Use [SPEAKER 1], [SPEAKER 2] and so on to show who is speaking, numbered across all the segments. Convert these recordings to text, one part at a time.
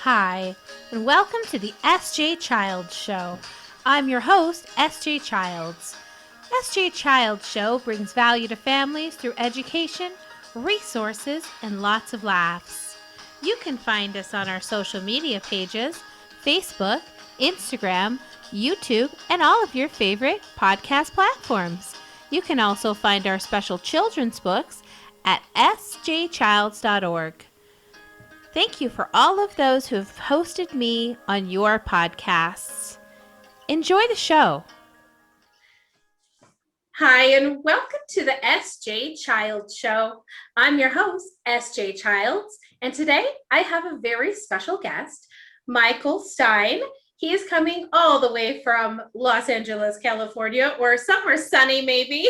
[SPEAKER 1] Hi, and welcome to the S.J. Childs Show. I'm your host, S.J. Childs. S.J. Childs Show brings value to families through education, resources, and lots of laughs. You can find us on our social media pages, Facebook, Instagram, YouTube, and all of your favorite podcast platforms. You can also find our special children's books at sjchilds.org. Thank you for all of those who have hosted me on your podcasts. Enjoy the show. Hi, and welcome to the S.J. Childs Show. I'm your host, S.J. Childs, and today I have a very special guest, Michael Stein. He is coming all the way from Los Angeles, California, or somewhere sunny maybe.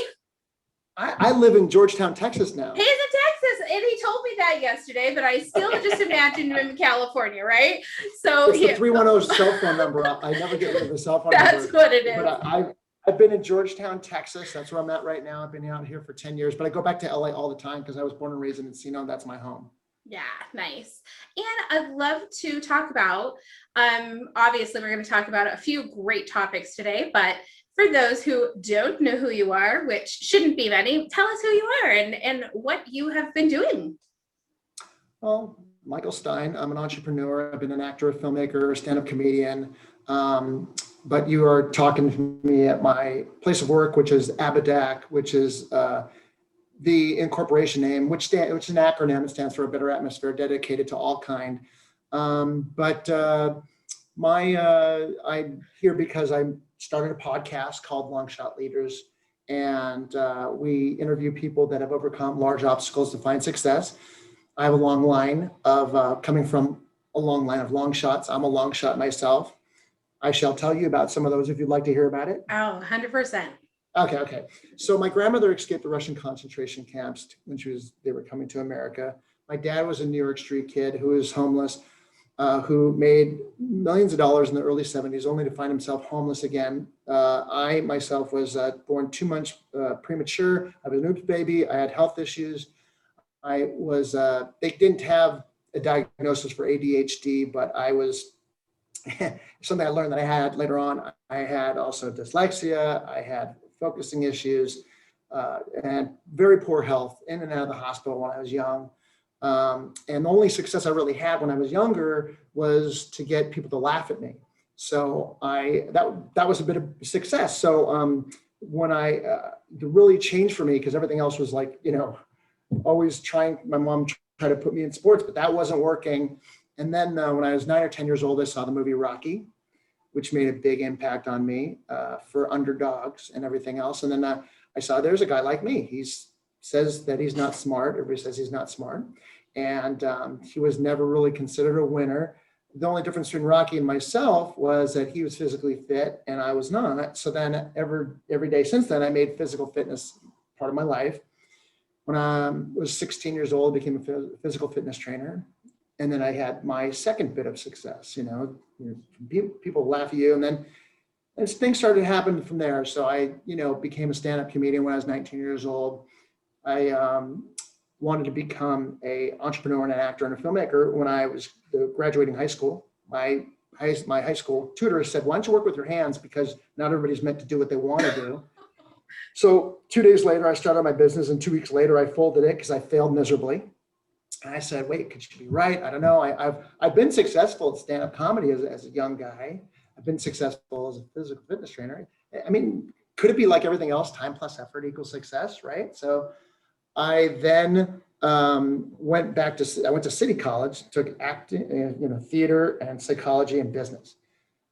[SPEAKER 2] I live in Georgetown, Texas now.
[SPEAKER 1] He's in Texas, and he told me that yesterday, but I still just imagined him in California, right?
[SPEAKER 2] So it's the 310 cell phone number. I never get rid of the cell phone number.
[SPEAKER 1] That's what it is.
[SPEAKER 2] But I've been in Georgetown, Texas. That's where I'm at right now. I've been out here for 10 years, but I go back to LA all the time because I was born and raised in Encino. That's my home.
[SPEAKER 1] Yeah, nice. And I'd love to talk about, obviously we're going to talk about a few great topics today, but for those who don't know who you are, which shouldn't be many, tell us who you are and what you have been doing.
[SPEAKER 2] Well, Michael Stein, I'm an entrepreneur. I've been an actor, a filmmaker, a stand-up comedian. But you are talking to me at my place of work, which is ABADAC, which is the incorporation name, which is an acronym. It stands for A Better Atmosphere, dedicated to all kind. I'm here because I started a podcast called Long Shot Leaders, and we interview people that have overcome large obstacles to find success. I have a long line of coming from a long line of long shots. I'm a long shot myself. I shall tell you about some of those if you'd like to hear about it.
[SPEAKER 1] Oh, 100%.
[SPEAKER 2] Okay. So my grandmother escaped the Russian concentration camps when they were coming to America. My dad was a New York street kid who was homeless, who made millions of dollars in the early 70s, only to find himself homeless again. I myself was born 2 months premature. I was an oops baby. I had health issues. They didn't have a diagnosis for ADHD, but I was something I learned that I had later on. I had also dyslexia. I had focusing issues and very poor health, in and out of the hospital when I was young. And the only success I really had when I was younger was to get people to laugh at me. So that was a bit of success. So when it really changed for me, because everything else was like, always trying, my mom tried to put me in sports, but that wasn't working. And then when I was 9 or 10 years old, I saw the movie Rocky, which made a big impact on me for underdogs and everything else. And then I saw there's a guy like me. He says that he's not smart. Everybody says he's not smart. And he was never really considered a winner. The only difference between Rocky and myself was that he was physically fit and I was not. So then every day since then, I made physical fitness part of my life. When I was 16 years old, I became a physical fitness trainer. And then I had my second bit of success, people laugh at you. And then as things started to happen from there. So I, became a stand-up comedian when I was 19 years old. I wanted to become an entrepreneur and an actor and a filmmaker when I was graduating high school. My high school tutor said, why don't you work with your hands? Because not everybody's meant to do what they want to do. So 2 days later, I started my business, and 2 weeks later, I folded it because I failed miserably. And I said, wait, could you be right? I don't know. I've been successful at stand-up comedy as a young guy. I've been successful as a physical fitness trainer. I mean, could it be like everything else? Time plus effort equals success, right? So I then went to City College, took acting, theater and psychology and business.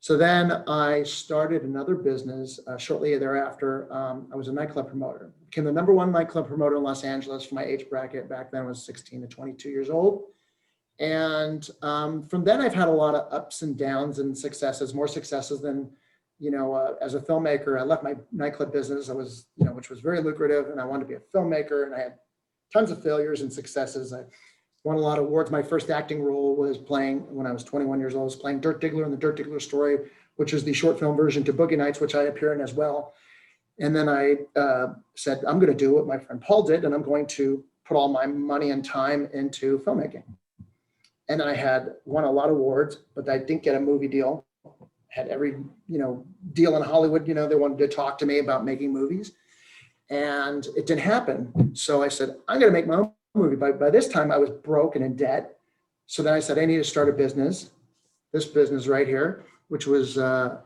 [SPEAKER 2] So then I started another business shortly thereafter. I was a nightclub promoter. Became the _1 nightclub promoter in Los Angeles for my age bracket. Back then I was 16 to 22 years old. And from then I've had a lot of ups and downs and successes, more successes than, as a filmmaker. I left my nightclub business, which was very lucrative, and I wanted to be a filmmaker, and I had tons of failures and successes. I won a lot of awards. My first acting role was playing, when I was 21 years old, I was playing Dirk Diggler in the Dirk Diggler Story, which is the short film version to Boogie Nights, which I appear in as well. And then I said, I'm going to do what my friend Paul did, and I'm going to put all my money and time into filmmaking. And then I had won a lot of awards, but I didn't get a movie deal. Had every, deal in Hollywood, they wanted to talk to me about making movies, and it didn't happen. So I said, I'm going to make my own movie. By this time I was broke and in debt. So then I said, I need to start a business, this business right here, which was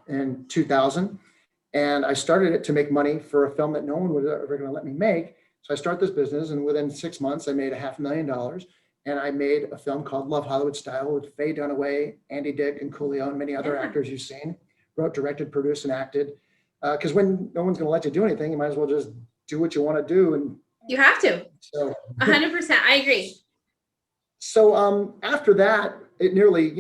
[SPEAKER 2] in 2000. And I started it to make money for a film that no one was ever going to let me make. So I started this business, and within 6 months, I made $500,000. And I made a film called Love Hollywood Style with Faye Dunaway, Andy Dick, and Coolio, and many other actors you've seen. Wrote, directed, produced, and acted. Because when no one's going to let you do anything, you might as well just do what you want to do. And
[SPEAKER 3] you have to.
[SPEAKER 2] So
[SPEAKER 3] 100%. I agree.
[SPEAKER 2] So after that, it nearly,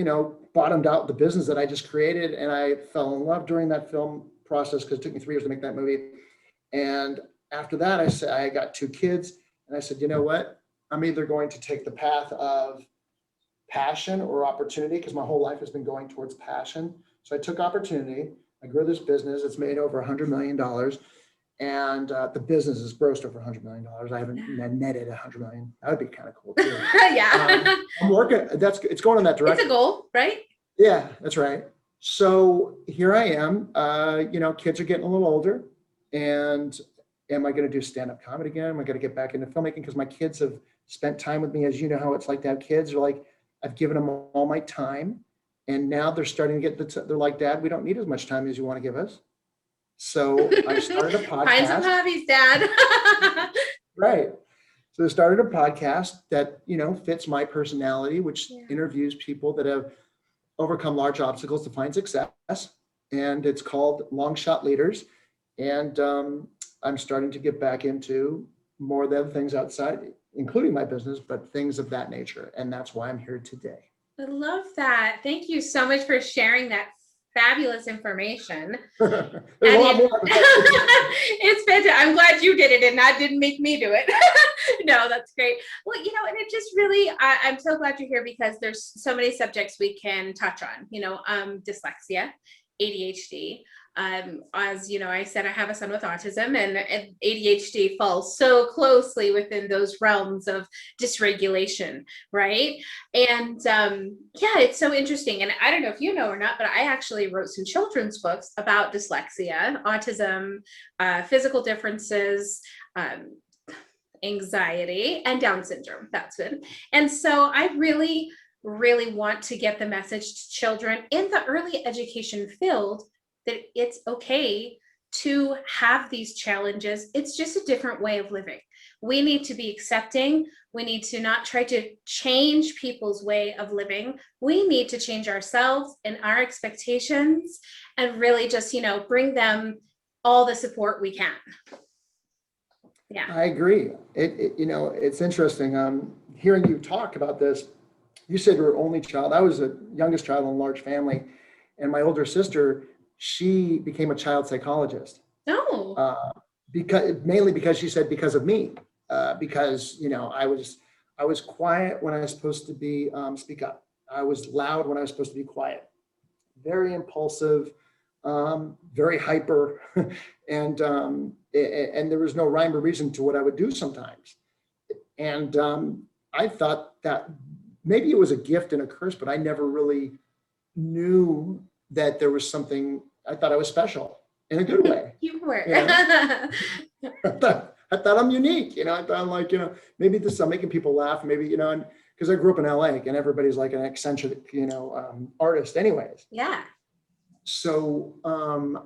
[SPEAKER 2] bottomed out the business that I just created. And I fell in love during that film process, because it took me 3 years to make that movie. And after that, I said, I got 2 kids, and I said, you know what? I'm either going to take the path of passion or opportunity, because my whole life has been going towards passion. So I took opportunity. I grew this business. It's made over $100 million. And the business has grossed over $100 million. I haven't netted $100 million. That would be kind of cool too.
[SPEAKER 3] Yeah.
[SPEAKER 2] I'm working. It's going in that direction.
[SPEAKER 3] It's a goal, right?
[SPEAKER 2] Yeah, that's right. So here I am. Kids are getting a little older, and am I going to do stand-up comedy again? Am I going to get back into filmmaking? Because my kids have spent time with me. As you know how it's like to have kids. They're like, I've given them all my time, and now they're starting to get they're like, Dad, we don't need as much time as you want to give us. So I started a podcast.
[SPEAKER 3] Find some hobbies, Dad.
[SPEAKER 2] Right. So I started a podcast that, fits my personality, which interviews people that have overcome large obstacles to find success. And it's called Long Shot Leaders. And I'm starting to get back into more of the other things outside, including my business, but things of that nature. And that's why I'm here today.
[SPEAKER 3] I love that. Thank you so much for sharing that fabulous information. It's fantastic. I'm glad you did it and that didn't make me do it. No, that's great. Well, and it just really, I'm so glad you're here, because there's so many subjects we can touch on, dyslexia, ADHD. As you know, I said I have a son with autism, and ADHD falls so closely within those realms of dysregulation, right? And it's so interesting. And I don't know if you know or not, but I actually wrote some children's books about dyslexia, autism, physical differences, anxiety, and Down syndrome. That's it. And so I really, really want to get the message to children in the early education field that it's okay to have these challenges. It's just a different way of living. We need to be accepting. We need to not try to change people's way of living. We need to change ourselves and our expectations, and really just, bring them all the support we can. Yeah.
[SPEAKER 2] I agree. It's interesting. Hearing you talk about this, you said you were only child. I was the youngest child in a large family, and my older sister, she became a child psychologist.
[SPEAKER 3] Oh.
[SPEAKER 2] Mainly because she said because of me, because I was quiet when I was supposed to be speak up. I was loud when I was supposed to be quiet. Very impulsive, very hyper, and there was no rhyme or reason to what I would do sometimes. And I thought that maybe it was a gift and a curse, but I never really knew that there was something. I thought I was special in a good way.
[SPEAKER 3] You were.
[SPEAKER 2] I thought I'm unique. I thought I'm like, maybe this I'm making people laugh. Maybe, and because I grew up in LA and everybody's like an eccentric, artist anyways.
[SPEAKER 3] Yeah.
[SPEAKER 2] So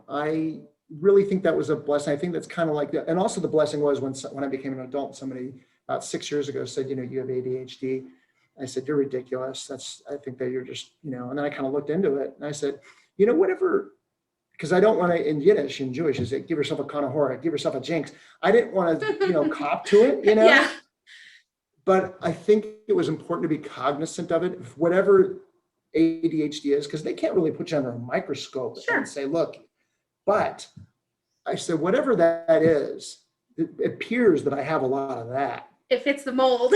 [SPEAKER 2] I really think that was a blessing. I think that's kind of like that. And also the blessing was when I became an adult, somebody about 6 years ago said, you have ADHD. I said, you're ridiculous. I think that you're just, and then I kind of looked into it and I said, whatever, because I don't want to, in Yiddish, in Jewish, is it give yourself a kanahora, give yourself a jinx. I didn't want to, cop to it,
[SPEAKER 3] Yeah.
[SPEAKER 2] But I think it was important to be cognizant of it, whatever ADHD is, because they can't really put you under a microscope and say, look, but I said, whatever that is, it appears that I have a lot of that.
[SPEAKER 3] it fits the mold.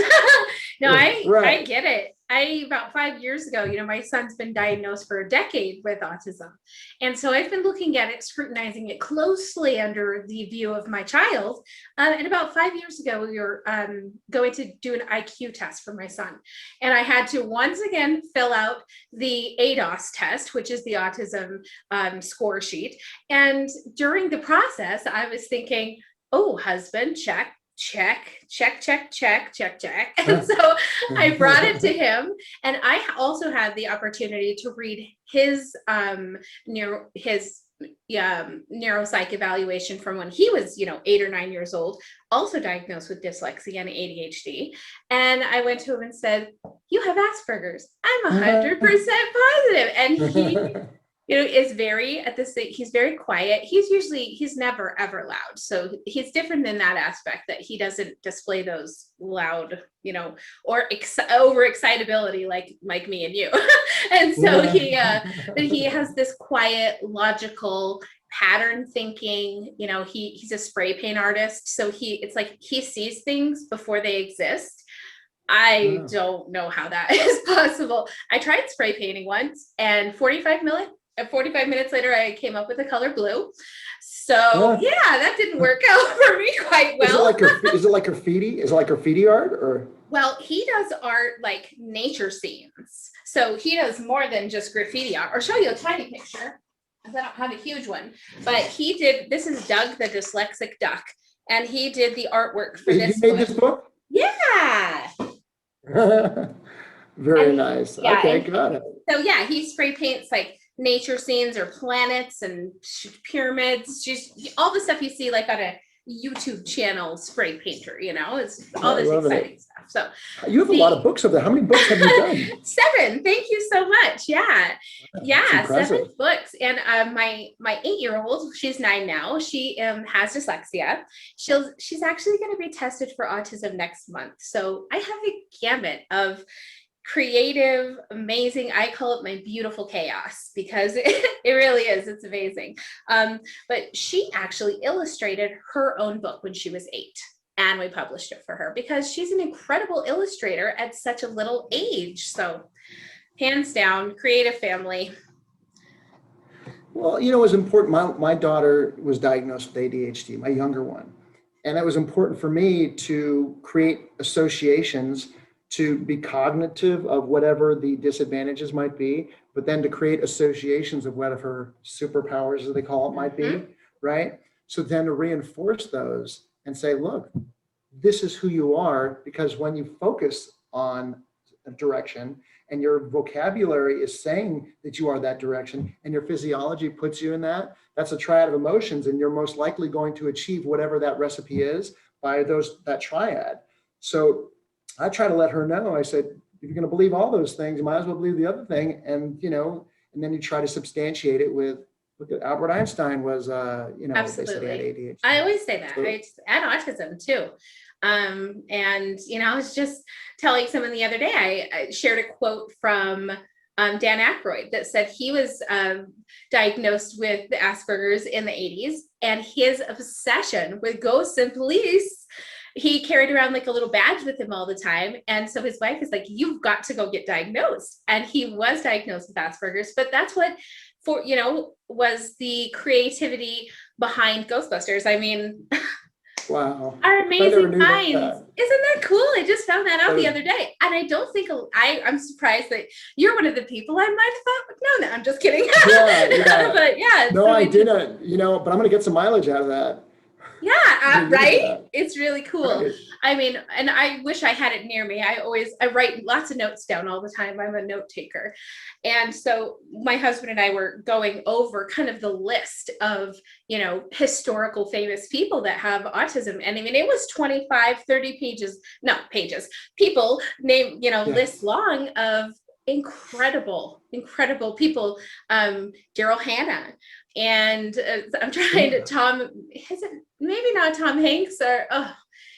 [SPEAKER 3] No, I get it. About 5 years ago, my son's been diagnosed for a decade with autism. And so I've been looking at it, scrutinizing it closely under the view of my child. And about 5 years ago, we were going to do an IQ test for my son. And I had to once again fill out the ADOS test, which is the autism score sheet. And during the process, I was thinking, oh, husband, check. And so I brought it to him, and I also had the opportunity to read his neuropsych evaluation from when he was 8 or 9 years old, also diagnosed with dyslexia and ADHD. And I went to him and said, you have Asperger's. I'm 100% positive. And he is very at this thing. He's very quiet. He's never ever loud. So he's different in that aspect, that he doesn't display those loud, or overexcitability like me and you. And so he has this quiet, logical pattern thinking. He's a spray paint artist. So it's like he sees things before they exist. I don't know how that is possible. I tried spray painting once, and 45 minutes later, I came up with the color blue. So that didn't work out for me quite well.
[SPEAKER 2] Is it like graffiti? Is it like graffiti art, or? Well,
[SPEAKER 3] he does art like nature scenes. So he does more than just graffiti art. Or show you a tiny picture, because I don't have a huge one. But this is Doug the Dyslexic Duck, and he did the artwork for this book. You made this book? Yeah.
[SPEAKER 2] Very nice. Yeah, okay, got it.
[SPEAKER 3] So he spray paints like nature scenes or planets and pyramids, just all the stuff you see like on a YouTube channel spray painter, it's all this exciting stuff. So
[SPEAKER 2] you have a lot of books of that. How many books have you done?
[SPEAKER 3] 7. Thank you so much. Yeah. 7 books. And my 8-year-old, she's 9 now. She has dyslexia. She's actually going to be tested for autism next month. So I have a gamut of creative, amazing. I call it my beautiful chaos, because it really is. It's amazing. But she actually illustrated her own book when she was 8, and we published it for her because she's an incredible illustrator at such a little age. So hands down, creative family.
[SPEAKER 2] Well, it was important. My daughter was diagnosed with ADHD, my younger one. And it was important for me to create associations to be cognitive of whatever the disadvantages might be, but then to create associations of whatever her superpowers, as they call it, might be, right? So then to reinforce those and say, look, this is who you are, because when you focus on a direction and your vocabulary is saying that you are that direction and your physiology puts you in that, that's a triad of emotions, and you're most likely going to achieve whatever that recipe is by that triad. So I try to let her know, I said, if you're going to believe all those things, you might as well believe the other thing. And, and then you try to substantiate it with, look at Albert Einstein was,
[SPEAKER 3] Absolutely.
[SPEAKER 2] They said he had ADHD.
[SPEAKER 3] I always say that. And autism too. And, I was just telling someone the other day, I shared a quote from Dan Aykroyd that said he was diagnosed with Asperger's in the 80s, and his obsession with ghosts and police, he carried around like a little badge with him all the time. And so his wife is like, you've got to go get diagnosed. And he was diagnosed with Asperger's, but that's what was the creativity behind Ghostbusters. I mean,
[SPEAKER 2] wow.
[SPEAKER 3] Our amazing minds. Isn't that cool? I just found that out the other day. And I don't think I'm surprised that you're one of the people I might have thought would know that. I'm just kidding.
[SPEAKER 2] Yeah.
[SPEAKER 3] But yeah.
[SPEAKER 2] No, I didn't, but I'm going to get some mileage out of that.
[SPEAKER 3] Yeah, right? It's really cool. Right. I mean, and I wish I had it near me. I write lots of notes down all the time. I'm a note taker. And so my husband and I were going over kind of the list of, historical famous people that have autism. And I mean, it was 25, 30 people name, list long of incredible people. Daryl Hannah. And I'm trying to maybe not Tom Hanks, or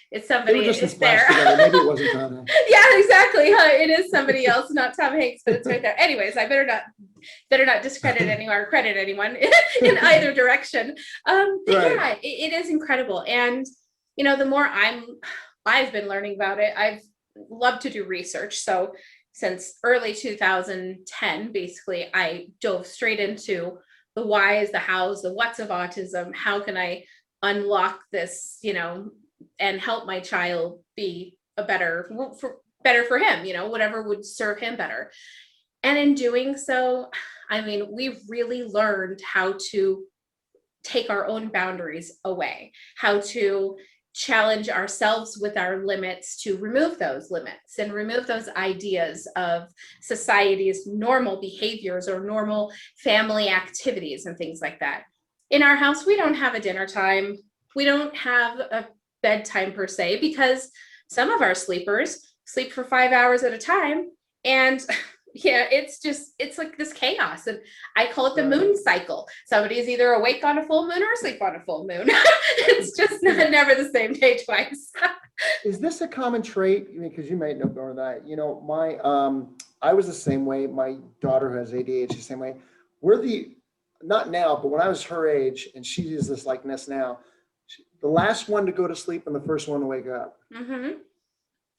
[SPEAKER 3] it's somebody. It's there.
[SPEAKER 2] Maybe it wasn't Tom Hanks.
[SPEAKER 3] Yeah, exactly. It is somebody else, not Tom Hanks, but it's right there. Anyways, I better not discredit anyone or credit anyone in either direction. But right. Yeah, it is incredible. And the more I'm I've been learning about it. I've loved to do research. So since early 2010, basically, I dove straight into the whys, the hows, the whats of autism. How can I unlock this, and help my child be a better for him, whatever would serve him better. And in doing so, I mean, we've really learned how to take our own boundaries away, how to challenge ourselves with our limits, to remove those limits and remove those ideas of society's normal behaviors or normal family activities and things like that. In our house, we don't have a dinner time. We don't have a bedtime per se, because some of our sleepers sleep for 5 hours at a time. And yeah, it's like this chaos. And I call it the moon cycle. Somebody's either awake on a full moon or asleep on a full moon. It's just never the same day twice.
[SPEAKER 2] Is this a common trait? Because you might know more of that. I was the same way. My daughter who has ADHD, the same way. We're not now, but when I was her age, and she is this likeness now, the last one to go to sleep and the first one to wake up.
[SPEAKER 3] Mm-hmm.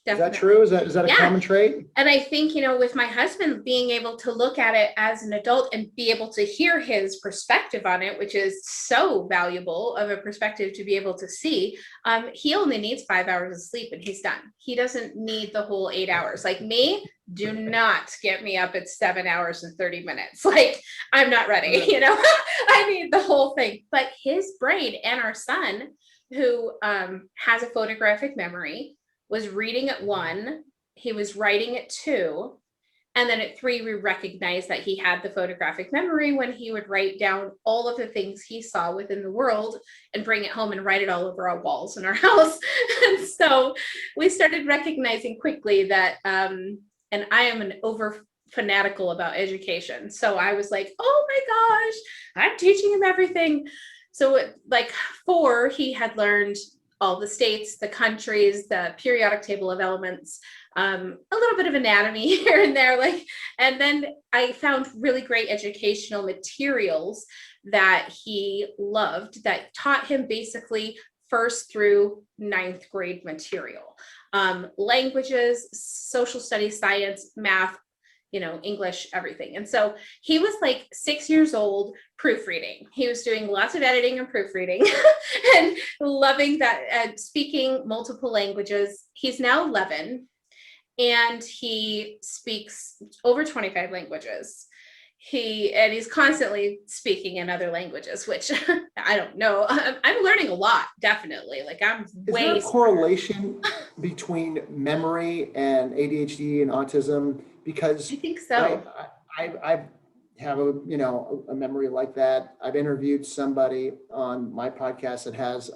[SPEAKER 2] Is that true? Is that a common trait?
[SPEAKER 3] And I think, with my husband being able to look at it as an adult and be able to hear his perspective on it, which is so valuable of a perspective to be able to see, he only needs 5 hours of sleep and he's done. He doesn't need the whole 8 hours. Like me, do not get me up at 7 hours and 30 minutes. Like, I'm not ready, I need the whole thing. But his brain, and our son, who has a photographic memory, was reading at 1, he was writing at 2, and then at 3, we recognized that he had the photographic memory when he would write down all of the things he saw within the world and bring it home and write it all over our walls in our house. And so we started recognizing quickly that, and I am an over fanatical about education. So I was like, oh my gosh, I'm teaching him everything. So at like 4, he had learned all the states, the countries, the periodic table of elements, a little bit of anatomy here and there. And then I found really great educational materials that he loved that taught him basically 1st through 9th grade material, languages, social studies, science, math, English, everything. And so he was like 6 years old, proofreading. He was doing lots of editing and proofreading and loving that, and speaking multiple languages. He's now 11 and he speaks over 25 languages. He's constantly speaking in other languages, which I don't know. I'm learning a lot, definitely. Like
[SPEAKER 2] Is there a correlation between memory and ADHD and autism? Because
[SPEAKER 3] I think so.
[SPEAKER 2] I have a memory like that. I've interviewed somebody on my podcast that has,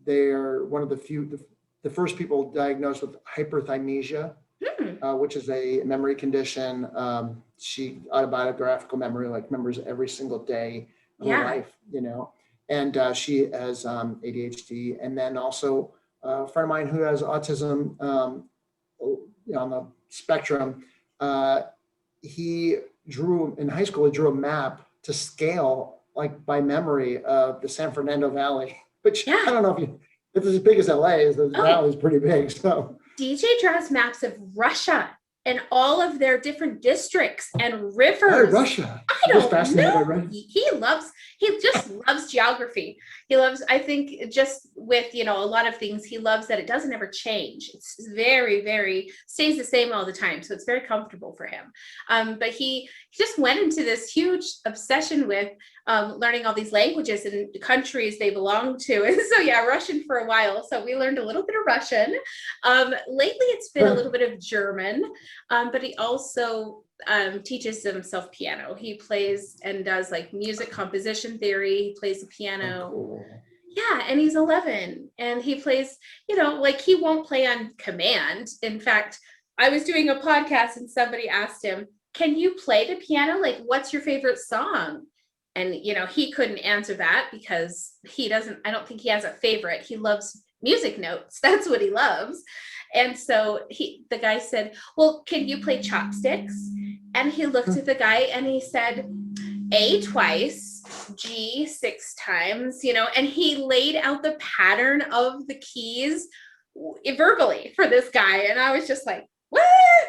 [SPEAKER 2] they're one of the first people diagnosed with hyperthymesia, which is a memory condition. She autobiographical memory, like remembers every single day of her life, and she has ADHD. And then also a friend of mine who has autism on the spectrum. He drew in high school, he drew a map to scale, like by memory, of the San Fernando Valley, which I don't know if it's as big as LA is. The valley is pretty big. So
[SPEAKER 3] DJ draws maps of Russia and all of their different districts and rivers.
[SPEAKER 2] Why Russia?
[SPEAKER 3] I don't know. He just loves geography. He loves, I think, just with, a lot of things, he loves that it doesn't ever change. It's very, very, stays the same all the time. So it's very comfortable for him. But he just went into this huge obsession with learning all these languages and countries they belong to. And so, Russian for a while. So we learned a little bit of Russian. Lately, it's been a little bit of German, but he also teaches himself piano. He plays and does like music composition theory. He plays the piano.
[SPEAKER 2] Oh, cool.
[SPEAKER 3] Yeah, and he's 11 and he plays, like he won't play on command. In fact, I was doing a podcast and somebody asked him, can you play the piano? Like, what's your favorite song? And, he couldn't answer that because I don't think he has a favorite. He loves music notes. That's what he loves. And so the guy said, well, can you play chopsticks? And he looked at the guy and he said, A twice, G 6 times, and he laid out the pattern of the keys verbally for this guy. And I was just like, what?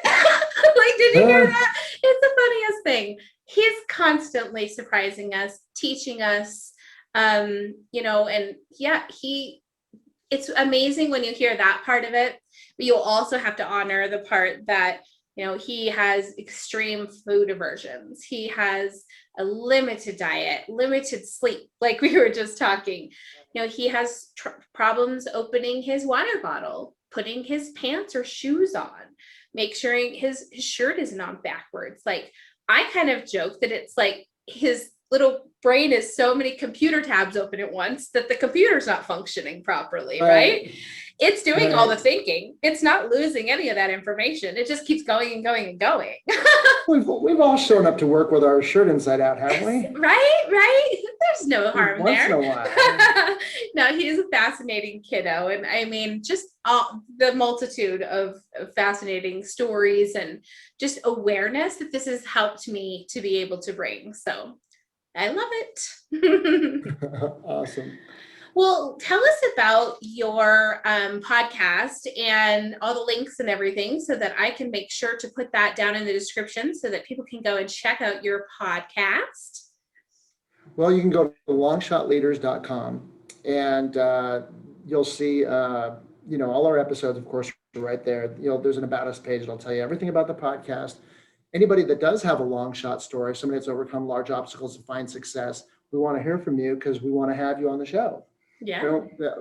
[SPEAKER 3] Like, did you hear that? It's the funniest thing. He's constantly surprising us, teaching us, you know, and yeah, it's amazing when you hear that part of it, but you'll also have to honor the part that, you know, he has extreme food aversions. He has a limited diet, limited sleep, like we were just talking. You know, he has problems opening his water bottle, putting his pants or shoes on, make sure his shirt isn't on backwards. Like, I kind of joke that it's like his little brain is so many computer tabs open at once that the computer's not functioning properly, right? It's doing all the thinking. It's not losing any of that information. It just keeps going and going and going.
[SPEAKER 2] We've all shown up to work with our shirt inside out, haven't we?
[SPEAKER 3] Right. There's no harm there.
[SPEAKER 2] Once in a while.
[SPEAKER 3] No, he's a fascinating kiddo. And I mean, just the multitude of fascinating stories and just awareness that this has helped me to be able to bring. So I love it.
[SPEAKER 2] Awesome.
[SPEAKER 3] Well, tell us about your podcast and all the links and everything so that I can make sure to put that down in the description so that people can go and check out your podcast.
[SPEAKER 2] Well, you can go to longshotleaders.com and you'll see, you know, all our episodes, of course, are right there. You know, there's an About Us page that'll tell you everything about the podcast. Anybody that does have a long shot story, somebody that's overcome large obstacles to find success, we want to hear from you because we want to have you on the show.
[SPEAKER 3] Yeah.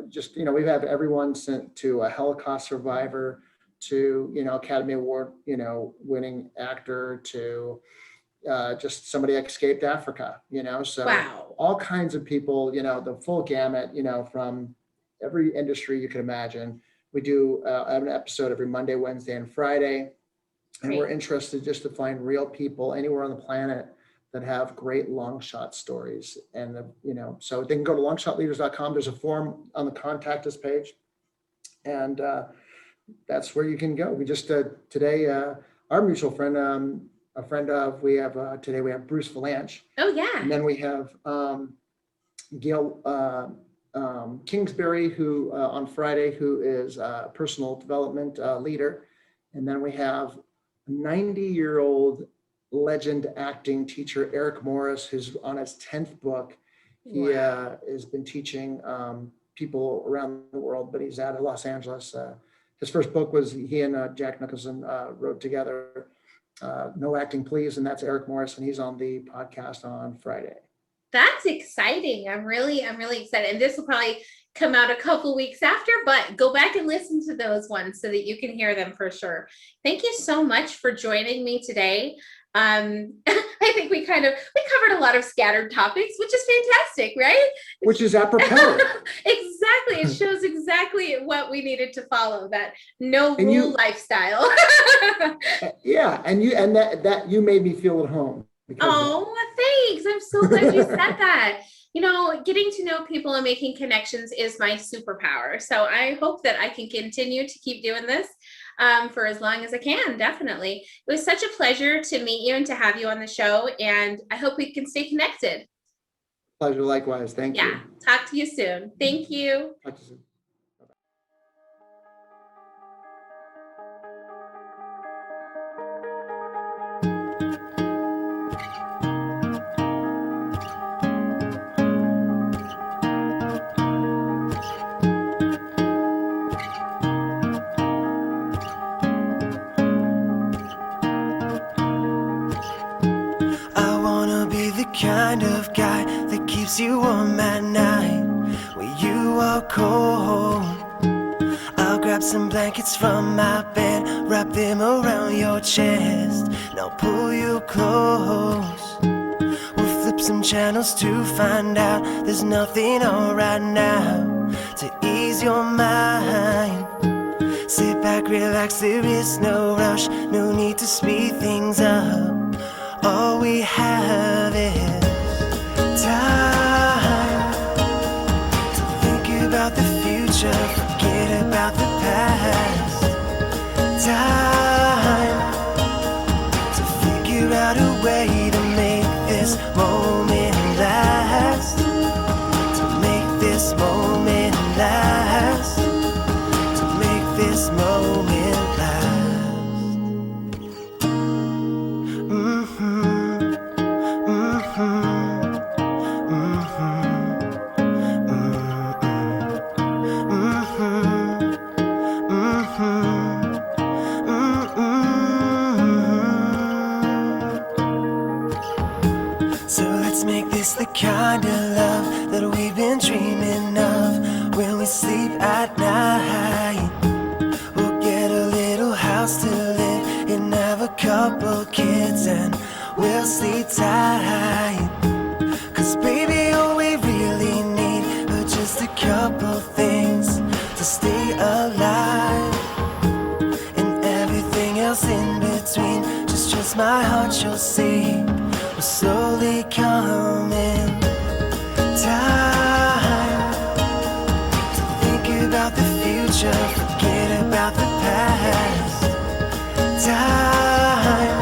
[SPEAKER 2] Just, you know, we've had everyone sent to a Holocaust survivor to, you know, Academy Award, you know, winning actor to just somebody escaped Africa, you know, so
[SPEAKER 3] wow.
[SPEAKER 2] All kinds of people, you know, the full gamut, you know, from every industry you can imagine. We do have an episode every Monday, Wednesday, and Friday. And we're interested just to find real people anywhere on the planet that have great long shot stories. And, you know, so they can go to longshotleaders.com. There's a form on the contact us page. And that's where you can go. We just, today, our mutual friend, today we have Bruce Valanche.
[SPEAKER 3] Oh, yeah.
[SPEAKER 2] And then we have Gail Kingsbury, who on Friday, who is a personal development leader. And then we have a 90-year-old legend acting teacher, Eric Morris, who's on his 10th book. He has been teaching people around the world, but he's out of Los Angeles. His first book was he and Jack Nicholson wrote together, No Acting Please, and that's Eric Morris, and he's on the podcast on Friday.
[SPEAKER 3] That's exciting. I'm really excited. And this will probably come out a couple weeks after, but go back and listen to those ones so that you can hear them for sure. Thank you so much for joining me today. I think we covered a lot of scattered topics, which is fantastic, right?
[SPEAKER 2] Which is apropos.
[SPEAKER 3] Exactly. It shows exactly what we needed to follow, that no rule lifestyle.
[SPEAKER 2] Yeah. And that you made me feel at home.
[SPEAKER 3] Oh, thanks. I'm so glad you said that. You know, getting to know people and making connections is my superpower. So I hope that I can continue to keep doing this for as long as I can. Definitely. It was such a pleasure to meet you and to have you on the show. And I hope we can stay connected.
[SPEAKER 2] Pleasure likewise. Thank you.
[SPEAKER 3] Yeah. Talk to you soon. Thank you.
[SPEAKER 2] Talk to you soon.
[SPEAKER 4] Kind of guy that keeps you warm at night when you are cold. I'll grab some blankets from my bed, wrap them around your chest, now pull you close. We'll flip some channels to find out there's nothing on right now to ease your mind. Sit back, relax, there is no rush, no need to speed things up. All we have is time to think about the future, forget about the past. Time to figure out a way to make this moment last, to make this moment last, to make this moment last. So let's make this the kind of love that we've been dreaming of when we sleep at night. We'll get a little house to live in, have a couple kids, and we'll sleep tight. Cause baby, all we really need are just a couple things to stay alive, and everything else in between. Just trust my heart, you'll see. We're slowly coming. Time to think about the future, forget about the past. Time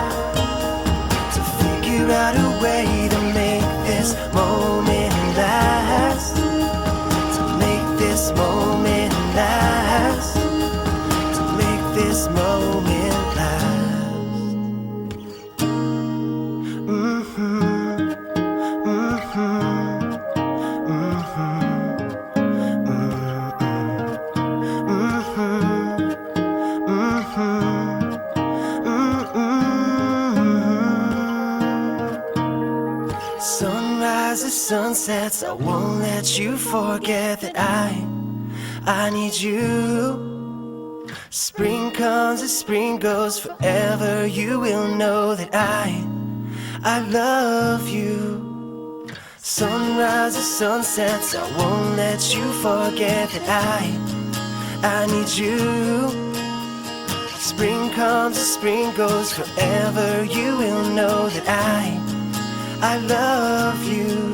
[SPEAKER 4] to figure out a way to make this moment last. To make this moment last. To make this moment last. Sunrises, sunsets, I won't let you forget that I need you. Spring comes as spring goes, forever you will know that I love you. Sunrises, sunsets, I won't let you forget that I need you. Spring comes as spring goes, forever you will know that I love you.